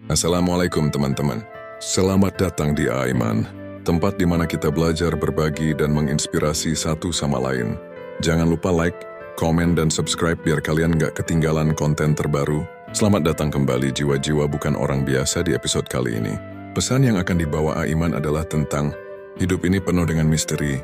Assalamualaikum teman-teman. Selamat datang di Aiman, tempat di mana kita belajar berbagi dan menginspirasi satu sama lain. Jangan lupa like, komen, dan subscribe biar kalian nggak ketinggalan konten terbaru. Selamat datang kembali jiwa-jiwa bukan orang biasa di episode kali ini. Pesan yang akan dibawa Aiman adalah tentang hidup ini penuh dengan misteri.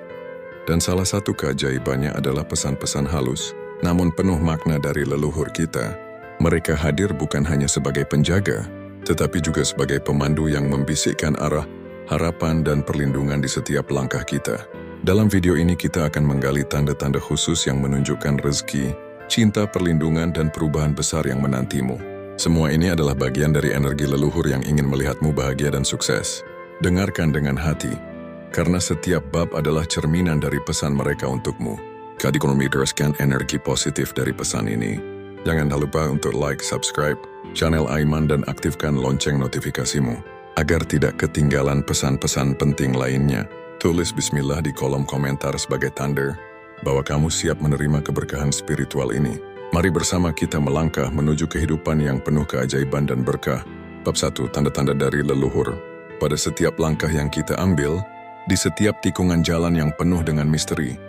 Dan salah satu keajaibannya adalah pesan-pesan halus, namun penuh makna dari leluhur kita. Mereka hadir bukan hanya sebagai penjaga, tetapi juga sebagai pemandu yang membisikkan arah, harapan, dan perlindungan di setiap langkah kita. Dalam video ini kita akan menggali tanda-tanda khusus yang menunjukkan rezeki, cinta, perlindungan, dan perubahan besar yang menantimu. Semua ini adalah bagian dari energi leluhur yang ingin melihatmu bahagia dan sukses. Dengarkan dengan hati, karena setiap bab adalah cerminan dari pesan mereka untukmu. Kadi meneruskan energi positif dari pesan ini. Jangan lupa untuk like, subscribe channel Aiman dan aktifkan lonceng notifikasimu, agar tidak ketinggalan pesan-pesan penting lainnya. Tulis bismillah di kolom komentar sebagai tanda bahwa kamu siap menerima keberkahan spiritual ini. Mari bersama kita melangkah menuju kehidupan yang penuh keajaiban dan berkah. Bab 1, tanda-tanda dari leluhur. Pada setiap langkah yang kita ambil, di setiap tikungan jalan yang penuh dengan misteri,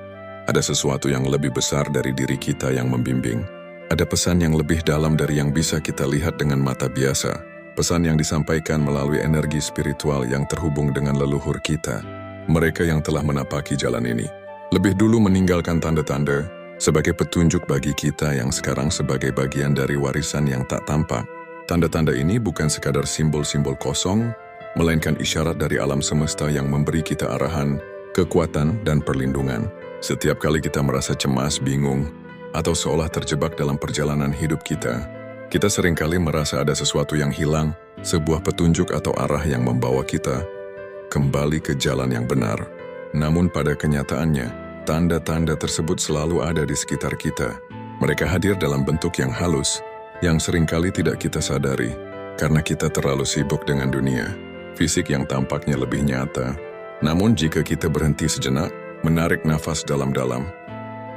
ada sesuatu yang lebih besar dari diri kita yang membimbing. Ada pesan yang lebih dalam dari yang bisa kita lihat dengan mata biasa. Pesan yang disampaikan melalui energi spiritual yang terhubung dengan leluhur kita. Mereka yang telah menapaki jalan ini lebih dulu meninggalkan tanda-tanda sebagai petunjuk bagi kita yang sekarang sebagai bagian dari warisan yang tak tampak. Tanda-tanda ini bukan sekadar simbol-simbol kosong, melainkan isyarat dari alam semesta yang memberi kita arahan, kekuatan, dan perlindungan. Setiap kali kita merasa cemas, bingung, atau seolah terjebak dalam perjalanan hidup kita seringkali merasa ada sesuatu yang hilang, sebuah petunjuk atau arah yang membawa kita kembali ke jalan yang benar. Namun pada kenyataannya, tanda-tanda tersebut selalu ada di sekitar kita. Mereka hadir dalam bentuk yang halus, yang seringkali tidak kita sadari, karena kita terlalu sibuk dengan dunia fisik yang tampaknya lebih nyata. Namun jika kita berhenti sejenak, menarik nafas dalam-dalam,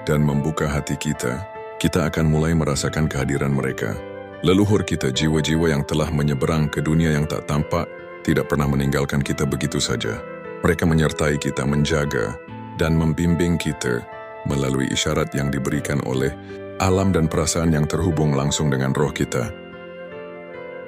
dan membuka hati kita akan mulai merasakan kehadiran mereka. Leluhur kita, jiwa-jiwa yang telah menyeberang ke dunia yang tak tampak, tidak pernah meninggalkan kita begitu saja. Mereka menyertai kita, menjaga, dan membimbing kita melalui isyarat yang diberikan oleh alam dan perasaan yang terhubung langsung dengan roh kita.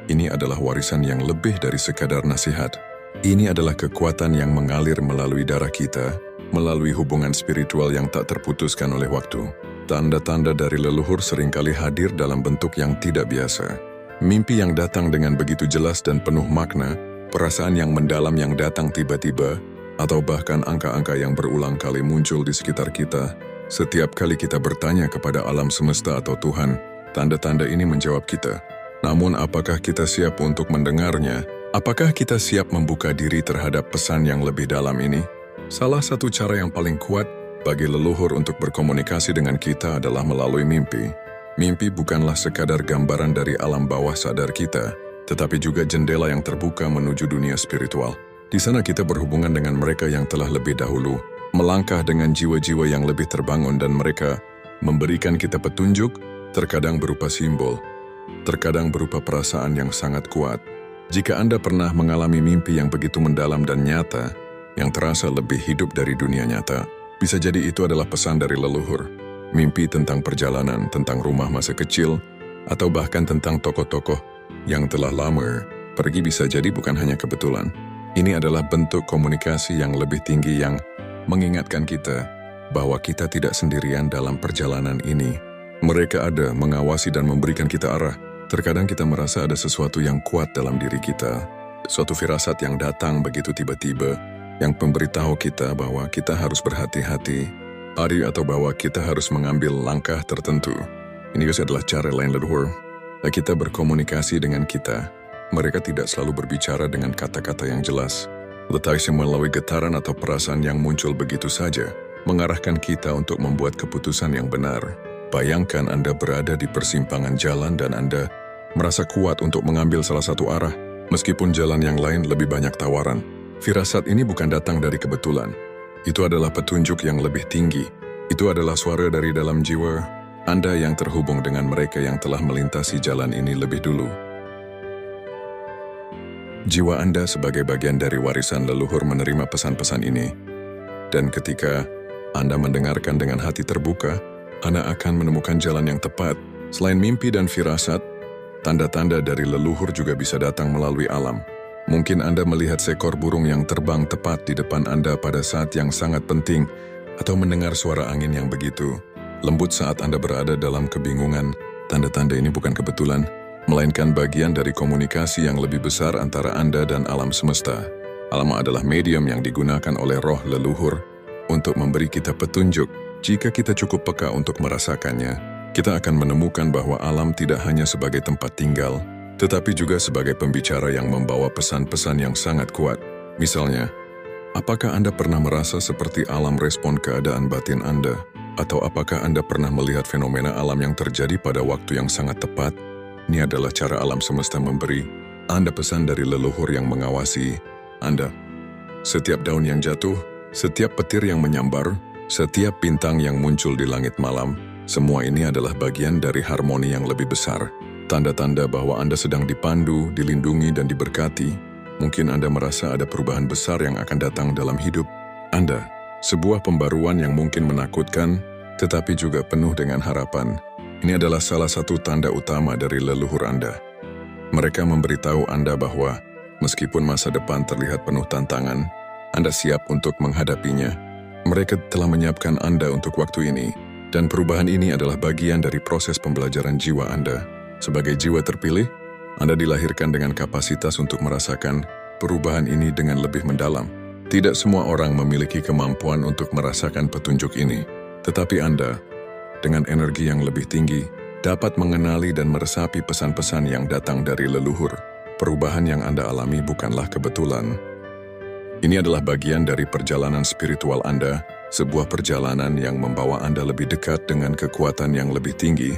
Ini adalah warisan yang lebih dari sekadar nasihat. Ini adalah kekuatan yang mengalir melalui darah kita, melalui hubungan spiritual yang tak terputuskan oleh waktu. Tanda-tanda dari leluhur seringkali hadir dalam bentuk yang tidak biasa. Mimpi yang datang dengan begitu jelas dan penuh makna, perasaan yang mendalam yang datang tiba-tiba, atau bahkan angka-angka yang berulang kali muncul di sekitar kita. Setiap kali kita bertanya kepada alam semesta atau Tuhan, tanda-tanda ini menjawab kita. Namun apakah kita siap untuk mendengarnya? Apakah kita siap membuka diri terhadap pesan yang lebih dalam ini? Salah satu cara yang paling kuat bagi leluhur untuk berkomunikasi dengan kita adalah melalui mimpi. Mimpi bukanlah sekadar gambaran dari alam bawah sadar kita, tetapi juga jendela yang terbuka menuju dunia spiritual. Di sana kita berhubungan dengan mereka yang telah lebih dahulu, melangkah dengan jiwa-jiwa yang lebih terbangun, dan mereka memberikan kita petunjuk, terkadang berupa simbol, terkadang berupa perasaan yang sangat kuat. Jika Anda pernah mengalami mimpi yang begitu mendalam dan nyata, yang terasa lebih hidup dari dunia nyata, bisa jadi itu adalah pesan dari leluhur. Mimpi tentang perjalanan, tentang rumah masa kecil, atau bahkan tentang tokoh-tokoh yang telah lama pergi bisa jadi bukan hanya kebetulan. Ini adalah bentuk komunikasi yang lebih tinggi yang mengingatkan kita bahwa kita tidak sendirian dalam perjalanan ini. Mereka ada mengawasi dan memberikan kita arah. Terkadang kita merasa ada sesuatu yang kuat dalam diri kita, suatu firasat yang datang begitu tiba-tiba, yang memberitahu kita bahwa kita harus berhati-hati, atau bahwa kita harus mengambil langkah tertentu. Ini juga adalah cara lain leluhur. Kita berkomunikasi dengan kita. Mereka tidak selalu berbicara dengan kata-kata yang jelas, tetapi melalui getaran atau perasaan yang muncul begitu saja, mengarahkan kita untuk membuat keputusan yang benar. Bayangkan Anda berada di persimpangan jalan dan Anda merasa kuat untuk mengambil salah satu arah, meskipun jalan yang lain lebih banyak tawaran. Firasat ini bukan datang dari kebetulan. Itu adalah petunjuk yang lebih tinggi. Itu adalah suara dari dalam jiwa Anda yang terhubung dengan mereka yang telah melintasi jalan ini lebih dulu. Jiwa Anda sebagai bagian dari warisan leluhur menerima pesan-pesan ini. Dan ketika Anda mendengarkan dengan hati terbuka, Anda akan menemukan jalan yang tepat. Selain mimpi dan firasat, tanda-tanda dari leluhur juga bisa datang melalui alam. Mungkin Anda melihat seekor burung yang terbang tepat di depan Anda pada saat yang sangat penting, atau mendengar suara angin yang begitu lembut saat Anda berada dalam kebingungan. Tanda-tanda ini bukan kebetulan, melainkan bagian dari komunikasi yang lebih besar antara Anda dan alam semesta. Alam adalah medium yang digunakan oleh roh leluhur untuk memberi kita petunjuk. Jika kita cukup peka untuk merasakannya, kita akan menemukan bahwa alam tidak hanya sebagai tempat tinggal, tetapi juga sebagai pembicara yang membawa pesan-pesan yang sangat kuat. Misalnya, apakah Anda pernah merasa seperti alam respon keadaan batin Anda? Atau apakah Anda pernah melihat fenomena alam yang terjadi pada waktu yang sangat tepat? Ini adalah cara alam semesta memberi Anda pesan dari leluhur yang mengawasi Anda. Setiap daun yang jatuh, setiap petir yang menyambar, setiap bintang yang muncul di langit malam, semua ini adalah bagian dari harmoni yang lebih besar. Tanda-tanda bahwa Anda sedang dipandu, dilindungi, dan diberkati. Mungkin Anda merasa ada perubahan besar yang akan datang dalam hidup Anda. Sebuah pembaruan yang mungkin menakutkan, tetapi juga penuh dengan harapan. Ini adalah salah satu tanda utama dari leluhur Anda. Mereka memberitahu Anda bahwa, meskipun masa depan terlihat penuh tantangan, Anda siap untuk menghadapinya. Mereka telah menyiapkan Anda untuk waktu ini, dan perubahan ini adalah bagian dari proses pembelajaran jiwa Anda. Sebagai jiwa terpilih, Anda dilahirkan dengan kapasitas untuk merasakan perubahan ini dengan lebih mendalam. Tidak semua orang memiliki kemampuan untuk merasakan petunjuk ini, tetapi Anda, dengan energi yang lebih tinggi, dapat mengenali dan meresapi pesan-pesan yang datang dari leluhur. Perubahan yang Anda alami bukanlah kebetulan. Ini adalah bagian dari perjalanan spiritual Anda, sebuah perjalanan yang membawa Anda lebih dekat dengan kekuatan yang lebih tinggi,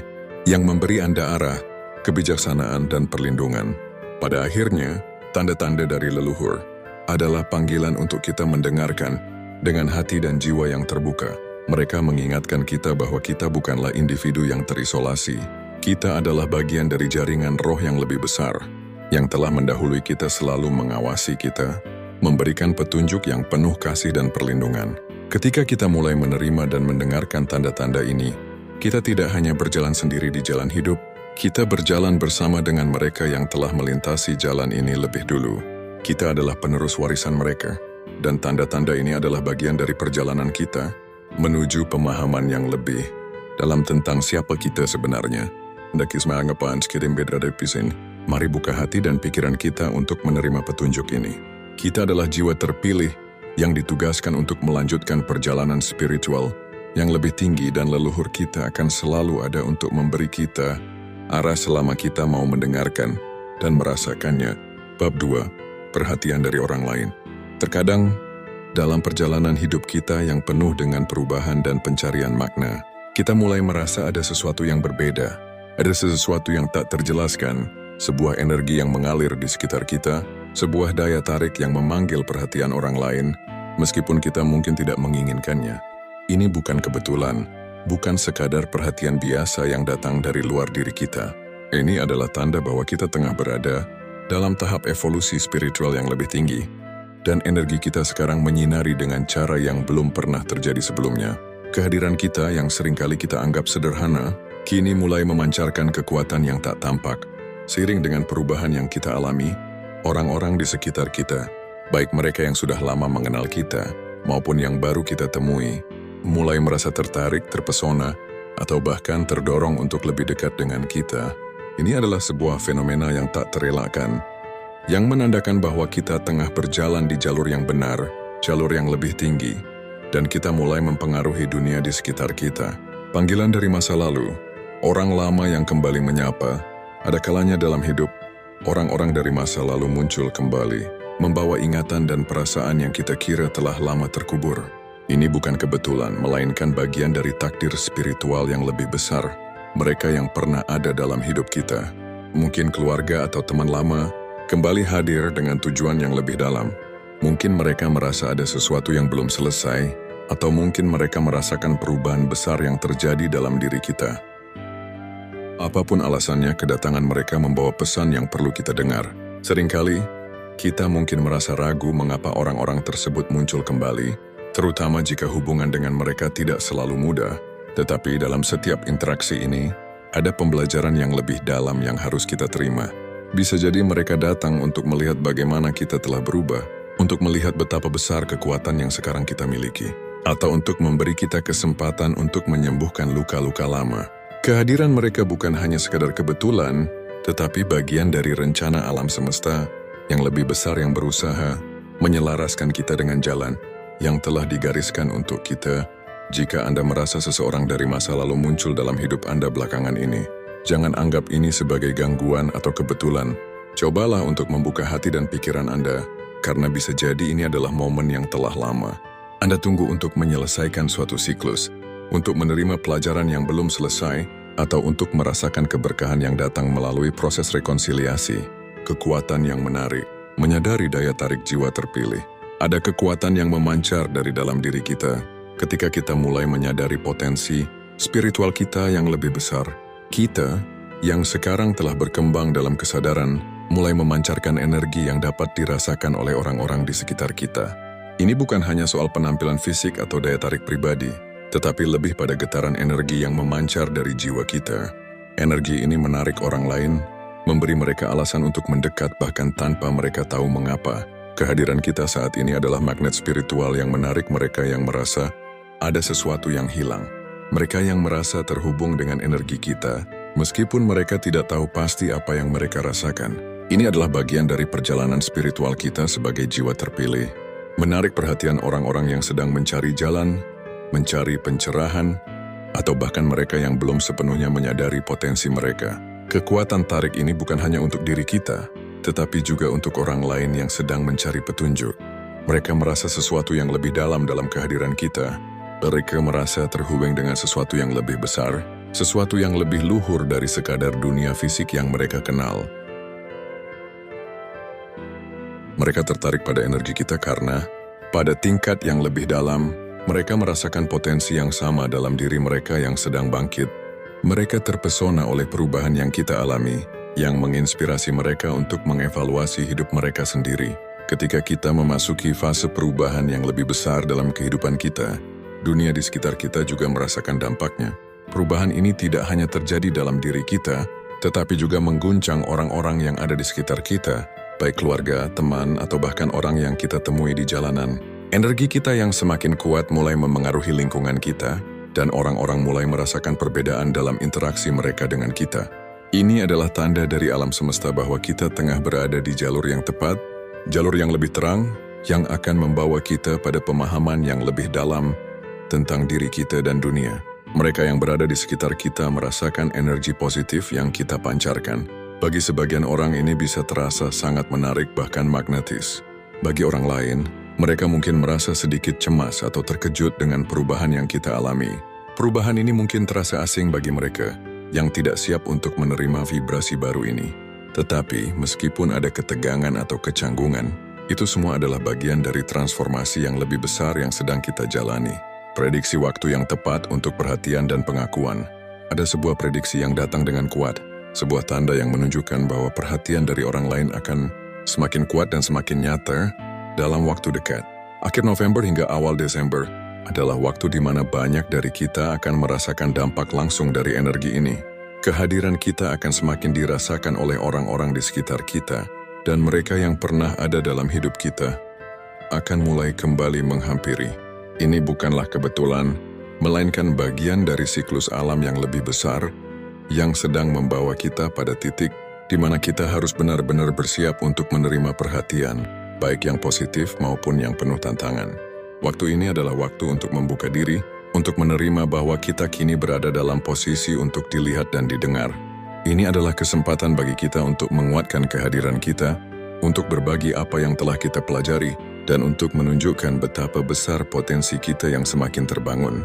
yang memberi Anda arah, kebijaksanaan, dan perlindungan. Pada akhirnya, tanda-tanda dari leluhur adalah panggilan untuk kita mendengarkan dengan hati dan jiwa yang terbuka. Mereka mengingatkan kita bahwa kita bukanlah individu yang terisolasi. Kita adalah bagian dari jaringan roh yang lebih besar, yang telah mendahului kita selalu mengawasi kita, memberikan petunjuk yang penuh kasih dan perlindungan. Ketika kita mulai menerima dan mendengarkan tanda-tanda ini, kita tidak hanya berjalan sendiri di jalan hidup, kita berjalan bersama dengan mereka yang telah melintasi jalan ini lebih dulu. Kita adalah penerus warisan mereka, dan tanda-tanda ini adalah bagian dari perjalanan kita menuju pemahaman yang lebih dalam tentang siapa kita sebenarnya. Mari buka hati dan pikiran kita untuk menerima petunjuk ini. Kita adalah jiwa terpilih yang ditugaskan untuk melanjutkan perjalanan spiritual yang lebih tinggi, dan leluhur kita akan selalu ada untuk memberi kita arah selama kita mau mendengarkan dan merasakannya. Bab 2. Perhatian dari orang lain. Terkadang, dalam perjalanan hidup kita yang penuh dengan perubahan dan pencarian makna, kita mulai merasa ada sesuatu yang berbeda. Ada sesuatu yang tak terjelaskan, sebuah energi yang mengalir di sekitar kita, sebuah daya tarik yang memanggil perhatian orang lain, meskipun kita mungkin tidak menginginkannya. Ini bukan kebetulan, bukan sekadar perhatian biasa yang datang dari luar diri kita. Ini adalah tanda bahwa kita tengah berada dalam tahap evolusi spiritual yang lebih tinggi, dan energi kita sekarang menyinari dengan cara yang belum pernah terjadi sebelumnya. Kehadiran kita yang seringkali kita anggap sederhana, kini mulai memancarkan kekuatan yang tak tampak. Seiring dengan perubahan yang kita alami, orang-orang di sekitar kita, baik mereka yang sudah lama mengenal kita, maupun yang baru kita temui, mulai merasa tertarik, terpesona, atau bahkan terdorong untuk lebih dekat dengan kita. Ini adalah sebuah fenomena yang tak terelakkan, yang menandakan bahwa kita tengah berjalan di jalur yang benar, jalur yang lebih tinggi, dan kita mulai mempengaruhi dunia di sekitar kita. Panggilan dari masa lalu, orang lama yang kembali menyapa. Ada kalanya dalam hidup, orang-orang dari masa lalu muncul kembali, membawa ingatan dan perasaan yang kita kira telah lama terkubur. Ini bukan kebetulan, melainkan bagian dari takdir spiritual yang lebih besar. Mereka yang pernah ada dalam hidup kita, mungkin keluarga atau teman lama, kembali hadir dengan tujuan yang lebih dalam. Mungkin mereka merasa ada sesuatu yang belum selesai, atau mungkin mereka merasakan perubahan besar yang terjadi dalam diri kita. Apapun alasannya, kedatangan mereka membawa pesan yang perlu kita dengar. Seringkali, kita mungkin merasa ragu mengapa orang-orang tersebut muncul kembali, terutama jika hubungan dengan mereka tidak selalu mudah. Tetapi dalam setiap interaksi ini, ada pembelajaran yang lebih dalam yang harus kita terima. Bisa jadi mereka datang untuk melihat bagaimana kita telah berubah, untuk melihat betapa besar kekuatan yang sekarang kita miliki, atau untuk memberi kita kesempatan untuk menyembuhkan luka-luka lama. Kehadiran mereka bukan hanya sekadar kebetulan, tetapi bagian dari rencana alam semesta yang lebih besar yang berusaha menyelaraskan kita dengan jalan yang telah digariskan untuk kita. Jika Anda merasa seseorang dari masa lalu muncul dalam hidup Anda belakangan ini, jangan anggap ini sebagai gangguan atau kebetulan. Cobalah untuk membuka hati dan pikiran Anda, karena bisa jadi ini adalah momen yang telah lama Anda tunggu untuk menyelesaikan suatu siklus, untuk menerima pelajaran yang belum selesai, atau untuk merasakan keberkahan yang datang melalui proses rekonsiliasi. Kekuatan yang menarik, menyadari daya tarik jiwa terpilih. Ada kekuatan yang memancar dari dalam diri kita ketika kita mulai menyadari potensi spiritual kita yang lebih besar. Kita yang sekarang telah berkembang dalam kesadaran mulai memancarkan energi yang dapat dirasakan oleh orang-orang di sekitar kita. Ini bukan hanya soal penampilan fisik atau daya tarik pribadi, tetapi lebih pada getaran energi yang memancar dari jiwa kita. Energi ini menarik orang lain, memberi mereka alasan untuk mendekat bahkan tanpa mereka tahu mengapa. Kehadiran kita saat ini adalah magnet spiritual yang menarik mereka yang merasa ada sesuatu yang hilang. Mereka yang merasa terhubung dengan energi kita, meskipun mereka tidak tahu pasti apa yang mereka rasakan. Ini adalah bagian dari perjalanan spiritual kita sebagai jiwa terpilih. Menarik perhatian orang-orang yang sedang mencari jalan, mencari pencerahan, atau bahkan mereka yang belum sepenuhnya menyadari potensi mereka. Kekuatan tarik ini bukan hanya untuk diri kita, tetapi juga untuk orang lain yang sedang mencari petunjuk. Mereka merasa sesuatu yang lebih dalam kehadiran kita. Mereka merasa terhubung dengan sesuatu yang lebih besar, sesuatu yang lebih luhur dari sekadar dunia fisik yang mereka kenal. Mereka tertarik pada energi kita karena, pada tingkat yang lebih dalam, mereka merasakan potensi yang sama dalam diri mereka yang sedang bangkit. Mereka terpesona oleh perubahan yang kita alami, yang menginspirasi mereka untuk mengevaluasi hidup mereka sendiri. Ketika kita memasuki fase perubahan yang lebih besar dalam kehidupan kita, dunia di sekitar kita juga merasakan dampaknya. Perubahan ini tidak hanya terjadi dalam diri kita, tetapi juga mengguncang orang-orang yang ada di sekitar kita, baik keluarga, teman, atau bahkan orang yang kita temui di jalanan. Energi kita yang semakin kuat mulai memengaruhi lingkungan kita, dan orang-orang mulai merasakan perbedaan dalam interaksi mereka dengan kita. Ini adalah tanda dari alam semesta bahwa kita tengah berada di jalur yang tepat, jalur yang lebih terang, yang akan membawa kita pada pemahaman yang lebih dalam tentang diri kita dan dunia. Mereka yang berada di sekitar kita merasakan energi positif yang kita pancarkan. Bagi sebagian orang ini bisa terasa sangat menarik bahkan magnetis. Bagi orang lain, mereka mungkin merasa sedikit cemas atau terkejut dengan perubahan yang kita alami. Perubahan ini mungkin terasa asing bagi mereka yang tidak siap untuk menerima vibrasi baru ini. Tetapi, meskipun ada ketegangan atau kecanggungan, itu semua adalah bagian dari transformasi yang lebih besar yang sedang kita jalani. Prediksi waktu yang tepat untuk perhatian dan pengakuan. Ada sebuah prediksi yang datang dengan kuat, sebuah tanda yang menunjukkan bahwa perhatian dari orang lain akan semakin kuat dan semakin nyata dalam waktu dekat. Akhir November hingga awal Desember adalah waktu di mana banyak dari kita akan merasakan dampak langsung dari energi ini. Kehadiran kita akan semakin dirasakan oleh orang-orang di sekitar kita, dan mereka yang pernah ada dalam hidup kita akan mulai kembali menghampiri. Ini bukanlah kebetulan, melainkan bagian dari siklus alam yang lebih besar yang sedang membawa kita pada titik di mana kita harus benar-benar bersiap untuk menerima perhatian, baik yang positif maupun yang penuh tantangan. Waktu ini adalah waktu untuk membuka diri, untuk menerima bahwa kita kini berada dalam posisi untuk dilihat dan didengar. Ini adalah kesempatan bagi kita untuk menguatkan kehadiran kita, untuk berbagi apa yang telah kita pelajari, dan untuk menunjukkan betapa besar potensi kita yang semakin terbangun.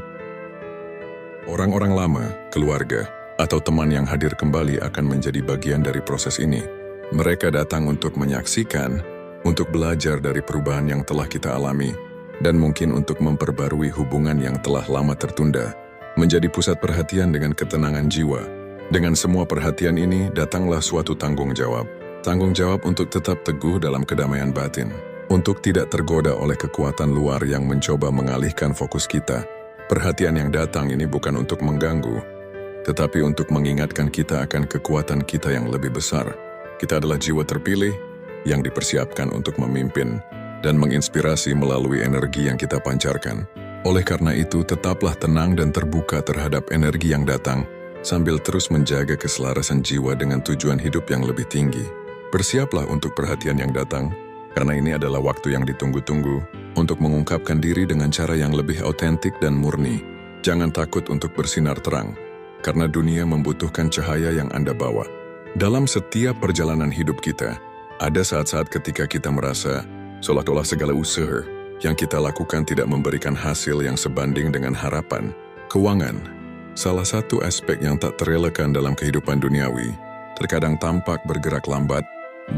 Orang-orang lama, keluarga, atau teman yang hadir kembali akan menjadi bagian dari proses ini. Mereka datang untuk menyaksikan, untuk belajar dari perubahan yang telah kita alami, dan mungkin untuk memperbarui hubungan yang telah lama tertunda, menjadi pusat perhatian dengan ketenangan jiwa. Dengan semua perhatian ini, datanglah suatu tanggung jawab. Tanggung jawab untuk tetap teguh dalam kedamaian batin. Untuk tidak tergoda oleh kekuatan luar yang mencoba mengalihkan fokus kita. Perhatian yang datang ini bukan untuk mengganggu, tetapi untuk mengingatkan kita akan kekuatan kita yang lebih besar. Kita adalah jiwa terpilih yang dipersiapkan untuk memimpin dan menginspirasi melalui energi yang kita pancarkan. Oleh karena itu, tetaplah tenang dan terbuka terhadap energi yang datang, sambil terus menjaga keselarasan jiwa dengan tujuan hidup yang lebih tinggi. Bersiaplah untuk perhatian yang datang, karena ini adalah waktu yang ditunggu-tunggu untuk mengungkapkan diri dengan cara yang lebih autentik dan murni. Jangan takut untuk bersinar terang, karena dunia membutuhkan cahaya yang Anda bawa. Dalam setiap perjalanan hidup kita, ada saat-saat ketika kita merasa seolah-olah segala usaha yang kita lakukan tidak memberikan hasil yang sebanding dengan harapan. Keuangan, salah satu aspek yang tak terelakkan dalam kehidupan duniawi, terkadang tampak bergerak lambat,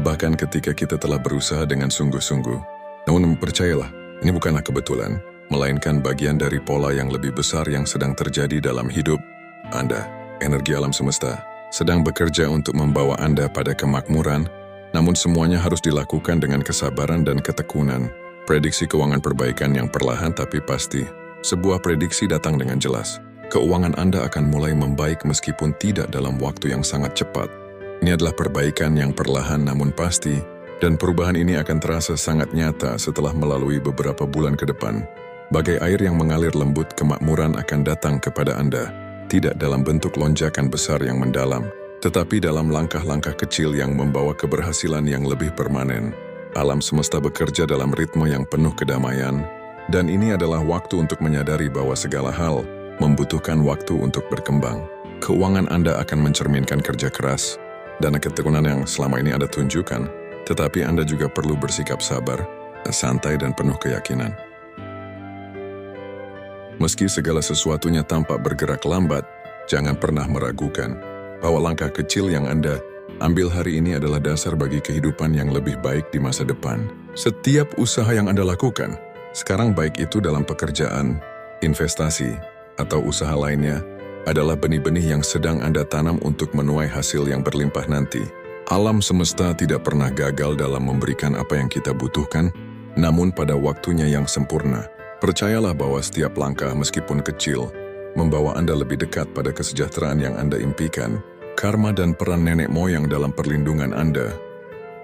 bahkan ketika kita telah berusaha dengan sungguh-sungguh. Namun percayalah, ini bukanlah kebetulan, melainkan bagian dari pola yang lebih besar yang sedang terjadi dalam hidup Anda. Energi alam semesta sedang bekerja untuk membawa Anda pada kemakmuran, namun semuanya harus dilakukan dengan kesabaran dan ketekunan. Prediksi keuangan perbaikan yang perlahan tapi pasti. Sebuah prediksi datang dengan jelas. Keuangan Anda akan mulai membaik meskipun tidak dalam waktu yang sangat cepat. Ini adalah perbaikan yang perlahan namun pasti, dan perubahan ini akan terasa sangat nyata setelah melalui beberapa bulan ke depan. Bagai air yang mengalir lembut, kemakmuran akan datang kepada Anda. Tidak dalam bentuk lonjakan besar yang mendalam, tetapi dalam langkah-langkah kecil yang membawa keberhasilan yang lebih permanen. Alam semesta bekerja dalam ritme yang penuh kedamaian, dan ini adalah waktu untuk menyadari bahwa segala hal membutuhkan waktu untuk berkembang. Keuangan Anda akan mencerminkan kerja keras dan ketekunan yang selama ini Anda tunjukkan, tetapi Anda juga perlu bersikap sabar, santai dan penuh keyakinan. Meski segala sesuatunya tampak bergerak lambat, jangan pernah meragukan bahwa langkah kecil yang Anda ambil hari ini adalah dasar bagi kehidupan yang lebih baik di masa depan. Setiap usaha yang Anda lakukan, sekarang baik itu dalam pekerjaan, investasi, atau usaha lainnya, adalah benih-benih yang sedang Anda tanam untuk menuai hasil yang berlimpah nanti. Alam semesta tidak pernah gagal dalam memberikan apa yang kita butuhkan, namun pada waktunya yang sempurna. Percayalah bahwa setiap langkah meskipun kecil, membawa Anda lebih dekat pada kesejahteraan yang Anda impikan. Karma dan peran nenek moyang dalam perlindungan Anda.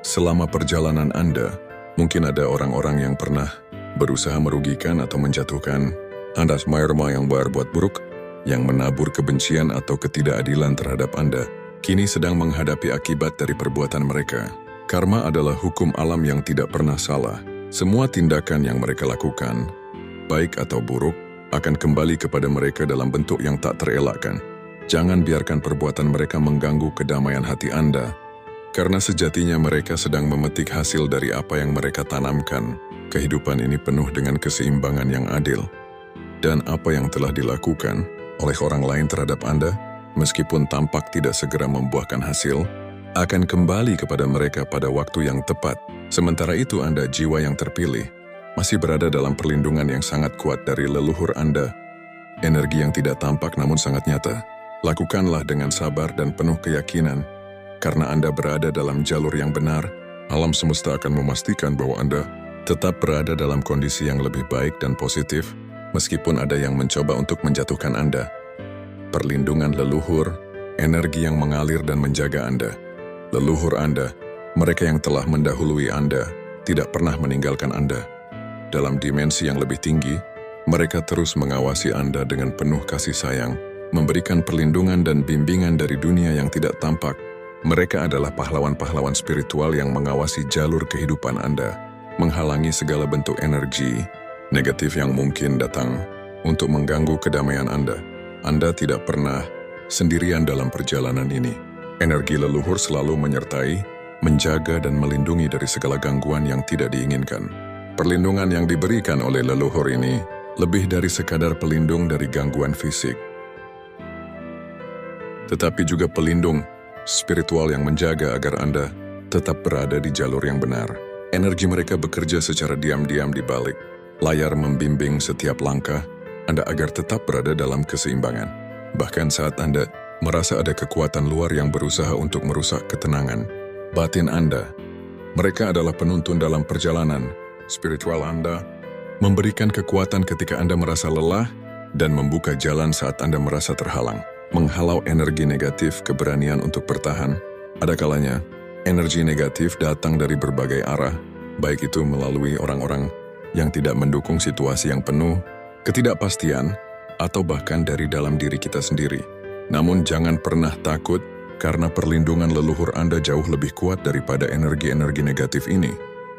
Selama perjalanan Anda, mungkin ada orang-orang yang pernah berusaha merugikan atau menjatuhkan Anda, semua yang berbuat buruk, yang menabur kebencian atau ketidakadilan terhadap Anda, kini sedang menghadapi akibat dari perbuatan mereka. Karma adalah hukum alam yang tidak pernah salah. Semua tindakan yang mereka lakukan, baik atau buruk, akan kembali kepada mereka dalam bentuk yang tak terelakkan. Jangan biarkan perbuatan mereka mengganggu kedamaian hati Anda, karena sejatinya mereka sedang memetik hasil dari apa yang mereka tanamkan. Kehidupan ini penuh dengan keseimbangan yang adil, dan apa yang telah dilakukan oleh orang lain terhadap Anda, meskipun tampak tidak segera membuahkan hasil, akan kembali kepada mereka pada waktu yang tepat. Sementara itu Anda, jiwa yang terpilih, masih berada dalam perlindungan yang sangat kuat dari leluhur Anda. Energi yang tidak tampak namun sangat nyata. Lakukanlah dengan sabar dan penuh keyakinan. Karena Anda berada dalam jalur yang benar, alam semesta akan memastikan bahwa Anda tetap berada dalam kondisi yang lebih baik dan positif, meskipun ada yang mencoba untuk menjatuhkan Anda. Perlindungan leluhur, energi yang mengalir dan menjaga Anda. Leluhur Anda, mereka yang telah mendahului Anda, tidak pernah meninggalkan Anda. Dalam dimensi yang lebih tinggi, mereka terus mengawasi Anda dengan penuh kasih sayang, memberikan perlindungan dan bimbingan dari dunia yang tidak tampak. Mereka adalah pahlawan-pahlawan spiritual yang mengawasi jalur kehidupan Anda, menghalangi segala bentuk energi negatif yang mungkin datang untuk mengganggu kedamaian Anda. Anda tidak pernah sendirian dalam perjalanan ini. Energi leluhur selalu menyertai, menjaga dan melindungi dari segala gangguan yang tidak diinginkan. Perlindungan yang diberikan oleh leluhur ini lebih dari sekadar pelindung dari gangguan fisik, tetapi juga pelindung spiritual yang menjaga agar Anda tetap berada di jalur yang benar. Energi mereka bekerja secara diam-diam di balik layar, membimbing setiap langkah Anda agar tetap berada dalam keseimbangan. Bahkan saat Anda merasa ada kekuatan luar yang berusaha untuk merusak ketenangan, batin Anda. Mereka adalah penuntun dalam perjalanan spiritual Anda, memberikan kekuatan ketika Anda merasa lelah, dan membuka jalan saat Anda merasa terhalang. Menghalau energi negatif, keberanian untuk bertahan. Ada kalanya, energi negatif datang dari berbagai arah, baik itu melalui orang-orang yang tidak mendukung situasi yang penuh, ketidakpastian, atau bahkan dari dalam diri kita sendiri. Namun jangan pernah takut, karena perlindungan leluhur Anda jauh lebih kuat daripada energi-energi negatif ini.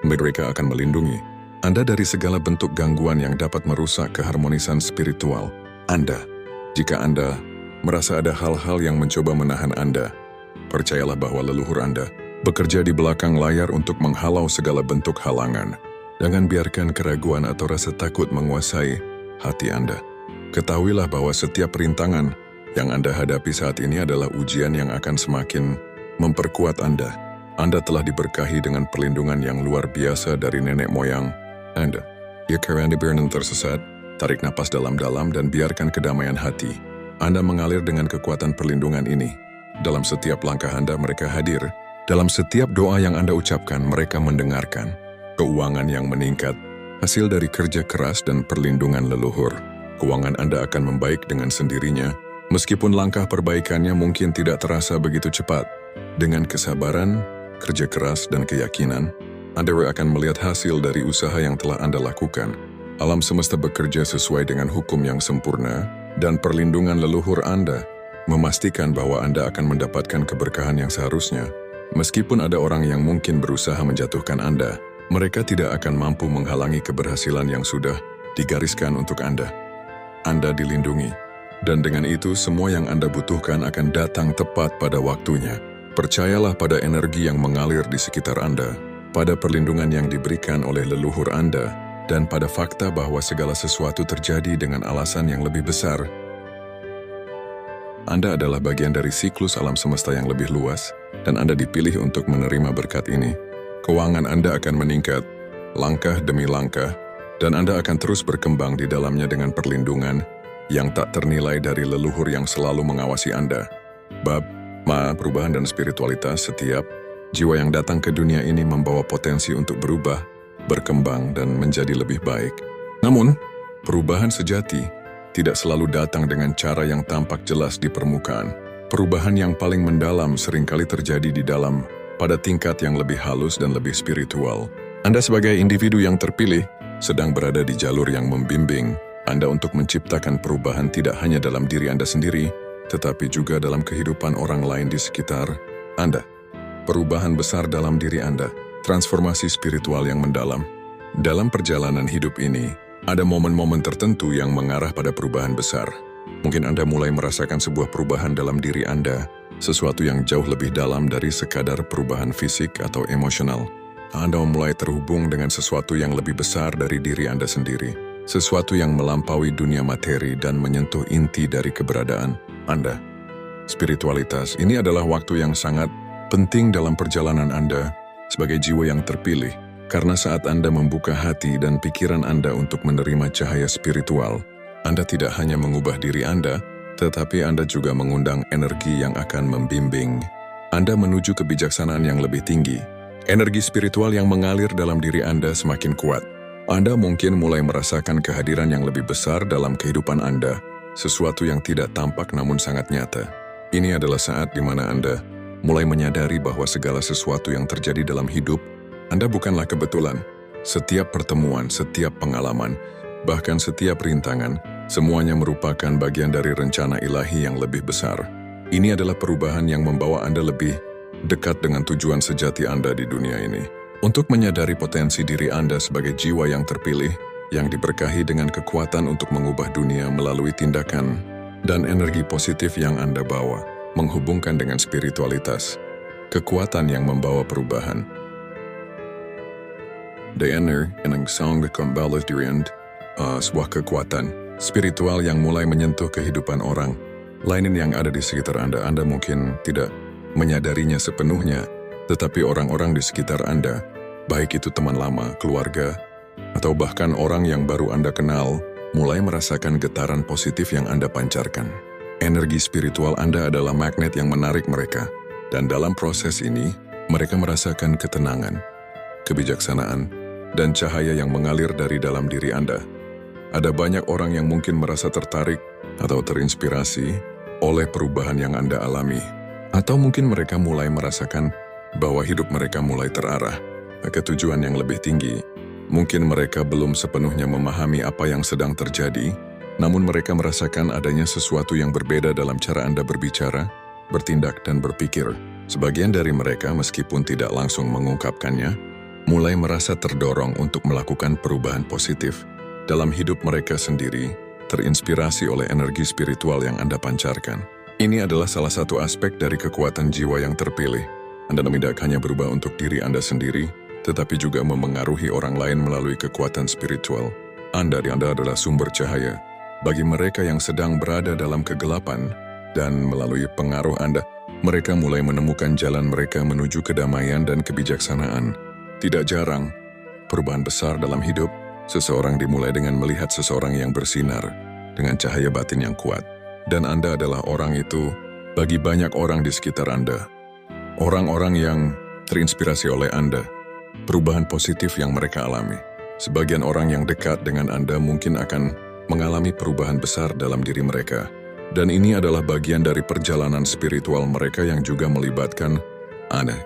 Mereka akan melindungi Anda dari segala bentuk gangguan yang dapat merusak keharmonisan spiritual Anda. Jika Anda merasa ada hal-hal yang mencoba menahan Anda, percayalah bahwa leluhur Anda bekerja di belakang layar untuk menghalau segala bentuk halangan. Jangan biarkan keraguan atau rasa takut menguasai hati Anda. Ketahuilah bahwa setiap rintangan yang Anda hadapi saat ini adalah ujian yang akan semakin memperkuat Anda. Anda telah diberkahi dengan perlindungan yang luar biasa dari nenek moyang Anda. Jika Anda benar tersesat, tarik napas dalam-dalam dan biarkan kedamaian hati Anda mengalir dengan kekuatan perlindungan ini. Dalam setiap langkah Anda, mereka hadir. Dalam setiap doa yang Anda ucapkan, mereka mendengarkan. Keuangan yang meningkat, hasil dari kerja keras dan perlindungan leluhur. Keuangan Anda akan membaik dengan sendirinya, meskipun langkah perbaikannya mungkin tidak terasa begitu cepat. Dengan kesabaran, kerja keras, dan keyakinan, Anda akan melihat hasil dari usaha yang telah Anda lakukan. Alam semesta bekerja sesuai dengan hukum yang sempurna, dan perlindungan leluhur Anda memastikan bahwa Anda akan mendapatkan keberkahan yang seharusnya. Meskipun ada orang yang mungkin berusaha menjatuhkan Anda, mereka tidak akan mampu menghalangi keberhasilan yang sudah digariskan untuk Anda. Anda dilindungi, dan dengan itu semua yang Anda butuhkan akan datang tepat pada waktunya. Percayalah pada energi yang mengalir di sekitar Anda, pada perlindungan yang diberikan oleh leluhur Anda, dan pada fakta bahwa segala sesuatu terjadi dengan alasan yang lebih besar. Anda adalah bagian dari siklus alam semesta yang lebih luas, dan Anda dipilih untuk menerima berkat ini. Keuangan Anda akan meningkat, langkah demi langkah, dan Anda akan terus berkembang di dalamnya dengan perlindungan yang tak ternilai dari leluhur yang selalu mengawasi Anda. Perubahan dan spiritualitas. Setiap jiwa yang datang ke dunia ini membawa potensi untuk berubah, berkembang, dan menjadi lebih baik. Namun, perubahan sejati tidak selalu datang dengan cara yang tampak jelas di permukaan. Perubahan yang paling mendalam seringkali terjadi di dalam, pada tingkat yang lebih halus dan lebih spiritual. Anda sebagai individu yang terpilih, sedang berada di jalur yang membimbing Anda untuk menciptakan perubahan tidak hanya dalam diri Anda sendiri, tetapi juga dalam kehidupan orang lain di sekitar Anda. Perubahan besar dalam diri Anda, transformasi spiritual yang mendalam. Dalam perjalanan hidup ini, ada momen-momen tertentu yang mengarah pada perubahan besar. Mungkin Anda mulai merasakan sebuah perubahan dalam diri Anda, sesuatu yang jauh lebih dalam dari sekadar perubahan fisik atau emosional. Anda mulai terhubung dengan sesuatu yang lebih besar dari diri Anda sendiri, sesuatu yang melampaui dunia materi dan menyentuh inti dari keberadaan Anda. Spiritualitas ini adalah waktu yang sangat penting dalam perjalanan Anda sebagai jiwa yang terpilih, karena saat Anda membuka hati dan pikiran Anda untuk menerima cahaya spiritual, Anda tidak hanya mengubah diri Anda, tetapi Anda juga mengundang energi yang akan membimbing Anda menuju kebijaksanaan yang lebih tinggi. Energi spiritual yang mengalir dalam diri Anda semakin kuat. Anda mungkin mulai merasakan kehadiran yang lebih besar dalam kehidupan Anda, sesuatu yang tidak tampak namun sangat nyata. Ini adalah saat di mana Anda mulai menyadari bahwa segala sesuatu yang terjadi dalam hidup Anda bukanlah kebetulan. Setiap pertemuan, setiap pengalaman, bahkan setiap rintangan, semuanya merupakan bagian dari rencana ilahi yang lebih besar. Ini adalah perubahan yang membawa Anda lebih dekat dengan tujuan sejati Anda di dunia ini. Untuk menyadari potensi diri Anda sebagai jiwa yang terpilih, yang diberkahi dengan kekuatan untuk mengubah dunia melalui tindakan dan energi positif yang Anda bawa, menghubungkan dengan spiritualitas, kekuatan yang membawa perubahan. Daener yang sang kembali dirian, sebuah kekuatan spiritual yang mulai menyentuh kehidupan orang lain yang ada di sekitar Anda. Anda mungkin tidak menyadarinya sepenuhnya, tetapi orang-orang di sekitar Anda, baik itu teman lama, keluarga, atau bahkan orang yang baru Anda kenal, mulai merasakan getaran positif yang Anda pancarkan. Energi spiritual Anda adalah magnet yang menarik mereka, dan dalam proses ini, Mereka merasakan ketenangan, kebijaksanaan, dan cahaya yang mengalir dari dalam diri Anda. Ada banyak orang yang mungkin merasa tertarik atau terinspirasi oleh perubahan yang Anda alami. Atau mungkin mereka mulai merasakan bahwa hidup mereka mulai terarah ke tujuan yang lebih tinggi. Mungkin mereka belum sepenuhnya memahami apa yang sedang terjadi, namun mereka merasakan adanya sesuatu yang berbeda dalam cara Anda berbicara, bertindak, dan berpikir. Sebagian dari mereka, meskipun tidak langsung mengungkapkannya, mulai merasa terdorong untuk melakukan perubahan positif dalam hidup mereka sendiri, terinspirasi oleh energi spiritual yang Anda pancarkan. Ini adalah salah satu aspek dari kekuatan jiwa yang terpilih. Anda tidak hanya berubah untuk diri Anda sendiri, tetapi juga memengaruhi orang lain melalui kekuatan spiritual. Anda adalah sumber cahaya bagi mereka yang sedang berada dalam kegelapan, dan melalui pengaruh Anda, mereka mulai menemukan jalan mereka menuju kedamaian dan kebijaksanaan. Tidak jarang, perubahan besar dalam hidup seseorang dimulai dengan melihat seseorang yang bersinar dengan cahaya batin yang kuat. Dan Anda adalah orang itu bagi banyak orang di sekitar Anda. Orang-orang yang terinspirasi oleh Anda, perubahan positif yang mereka alami. Sebagian orang yang dekat dengan Anda mungkin akan mengalami perubahan besar dalam diri mereka. Dan ini adalah bagian dari perjalanan spiritual mereka yang juga melibatkan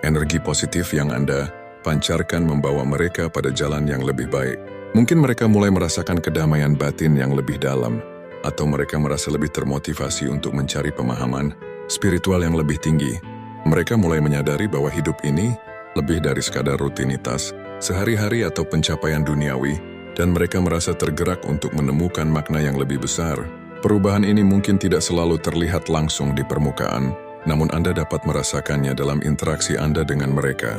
energi positif yang Anda pancarkan membawa mereka pada jalan yang lebih baik. Mungkin mereka mulai merasakan kedamaian batin yang lebih dalam, atau mereka merasa lebih termotivasi untuk mencari pemahaman spiritual yang lebih tinggi. Mereka mulai menyadari bahwa hidup ini lebih dari sekadar rutinitas, sehari-hari atau pencapaian duniawi, dan mereka merasa tergerak untuk menemukan makna yang lebih besar. Perubahan ini mungkin tidak selalu terlihat langsung di permukaan, namun Anda dapat merasakannya dalam interaksi Anda dengan mereka.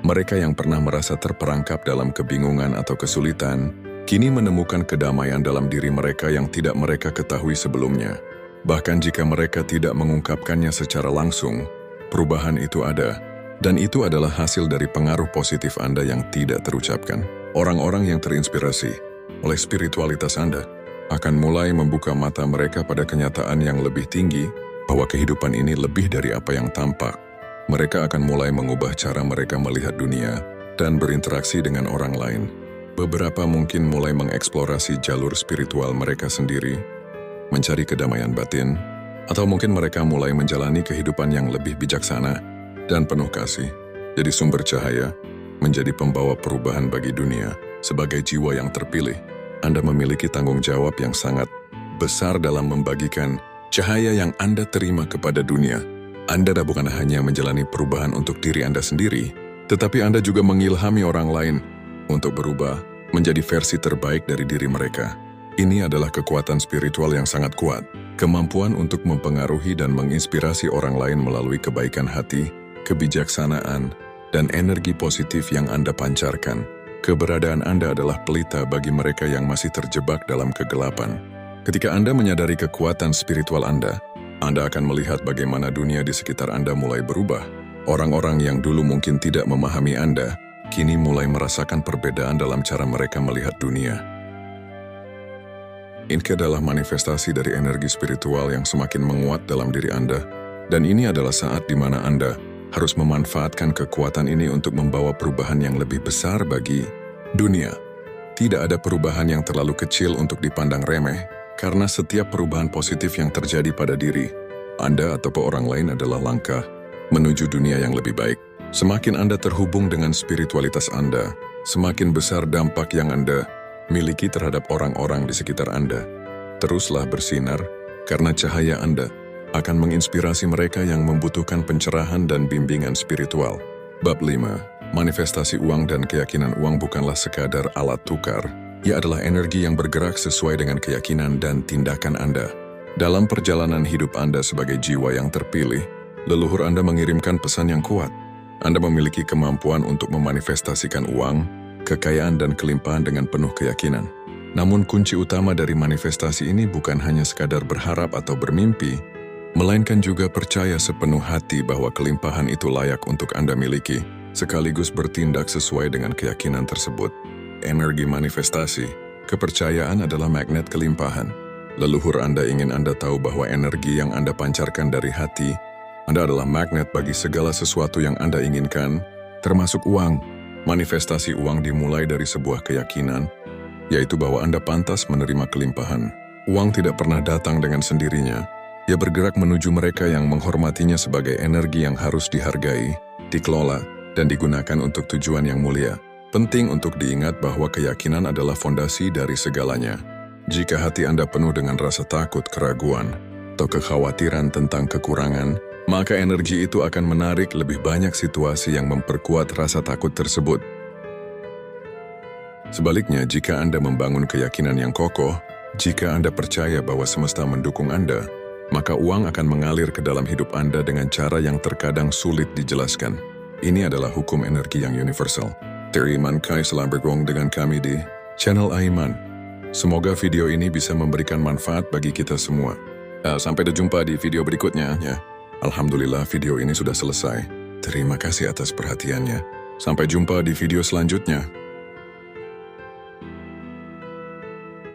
Mereka yang pernah merasa terperangkap dalam kebingungan atau kesulitan, kini menemukan kedamaian dalam diri mereka yang tidak mereka ketahui sebelumnya. Bahkan jika mereka tidak mengungkapkannya secara langsung, perubahan itu ada, dan itu adalah hasil dari pengaruh positif Anda yang tidak terucapkan. Orang-orang yang terinspirasi oleh spiritualitas Anda akan mulai membuka mata mereka pada kenyataan yang lebih tinggi, bahwa kehidupan ini lebih dari apa yang tampak. Mereka akan mulai mengubah cara mereka melihat dunia dan berinteraksi dengan orang lain. Beberapa mungkin mulai mengeksplorasi jalur spiritual mereka sendiri, mencari kedamaian batin, atau mungkin mereka mulai menjalani kehidupan yang lebih bijaksana dan penuh kasih. Jadi sumber cahaya, menjadi pembawa perubahan bagi dunia. Sebagai jiwa yang terpilih, Anda memiliki tanggung jawab yang sangat besar dalam membagikan cahaya yang Anda terima kepada dunia. Anda bukan hanya menjalani perubahan untuk diri Anda sendiri, tetapi Anda juga mengilhami orang lain untuk berubah menjadi versi terbaik dari diri mereka. Ini adalah kekuatan spiritual yang sangat kuat, kemampuan untuk mempengaruhi dan menginspirasi orang lain melalui kebaikan hati, kebijaksanaan, dan energi positif yang Anda pancarkan. Keberadaan Anda adalah pelita bagi mereka yang masih terjebak dalam kegelapan. Ketika Anda menyadari kekuatan spiritual Anda akan melihat bagaimana dunia di sekitar Anda mulai berubah. Orang-orang yang dulu mungkin tidak memahami Anda, kini mulai merasakan perbedaan dalam cara mereka melihat dunia. Ini adalah manifestasi dari energi spiritual yang semakin menguat dalam diri Anda, dan ini adalah saat di mana Anda harus memanfaatkan kekuatan ini untuk membawa perubahan yang lebih besar bagi dunia. Tidak ada perubahan yang terlalu kecil untuk dipandang remeh, karena setiap perubahan positif yang terjadi pada diri Anda atau orang lain adalah langkah menuju dunia yang lebih baik. Semakin Anda terhubung dengan spiritualitas Anda, semakin besar dampak yang Anda miliki terhadap orang-orang di sekitar Anda. Teruslah bersinar, karena cahaya Anda akan menginspirasi mereka yang membutuhkan pencerahan dan bimbingan spiritual. Bab 5. Manifestasi uang dan keyakinan. Uang bukanlah sekadar alat tukar. Ia adalah energi yang bergerak sesuai dengan keyakinan dan tindakan Anda. Dalam perjalanan hidup Anda sebagai jiwa yang terpilih, leluhur Anda mengirimkan pesan yang kuat. Anda memiliki kemampuan untuk memanifestasikan uang, kekayaan, dan kelimpahan dengan penuh keyakinan. Namun kunci utama dari manifestasi ini bukan hanya sekadar berharap atau bermimpi, melainkan juga percaya sepenuh hati bahwa kelimpahan itu layak untuk Anda miliki, sekaligus bertindak sesuai dengan keyakinan tersebut. Energi manifestasi, kepercayaan adalah magnet kelimpahan. Leluhur Anda ingin Anda tahu bahwa energi yang Anda pancarkan dari hati Anda adalah magnet bagi segala sesuatu yang Anda inginkan, termasuk uang. Manifestasi uang dimulai dari sebuah keyakinan, yaitu bahwa Anda pantas menerima kelimpahan. Uang tidak pernah datang dengan sendirinya. Ia bergerak menuju mereka yang menghormatinya sebagai energi yang harus dihargai, dikelola, dan digunakan untuk tujuan yang mulia. Penting untuk diingat bahwa keyakinan adalah fondasi dari segalanya. Jika hati Anda penuh dengan rasa takut, keraguan, atau kekhawatiran tentang kekurangan, maka energi itu akan menarik lebih banyak situasi yang memperkuat rasa takut tersebut. Sebaliknya, jika Anda membangun keyakinan yang kokoh, jika Anda percaya bahwa semesta mendukung Anda, maka uang akan mengalir ke dalam hidup Anda dengan cara yang terkadang sulit dijelaskan. Ini adalah hukum energi yang universal. Terima kasih telah bergabung dengan kami di channel Aiman. Semoga video ini bisa memberikan manfaat bagi kita semua. Sampai berjumpa di video berikutnya. Ya. Alhamdulillah video ini sudah selesai. Terima kasih atas perhatiannya. Sampai jumpa di video selanjutnya.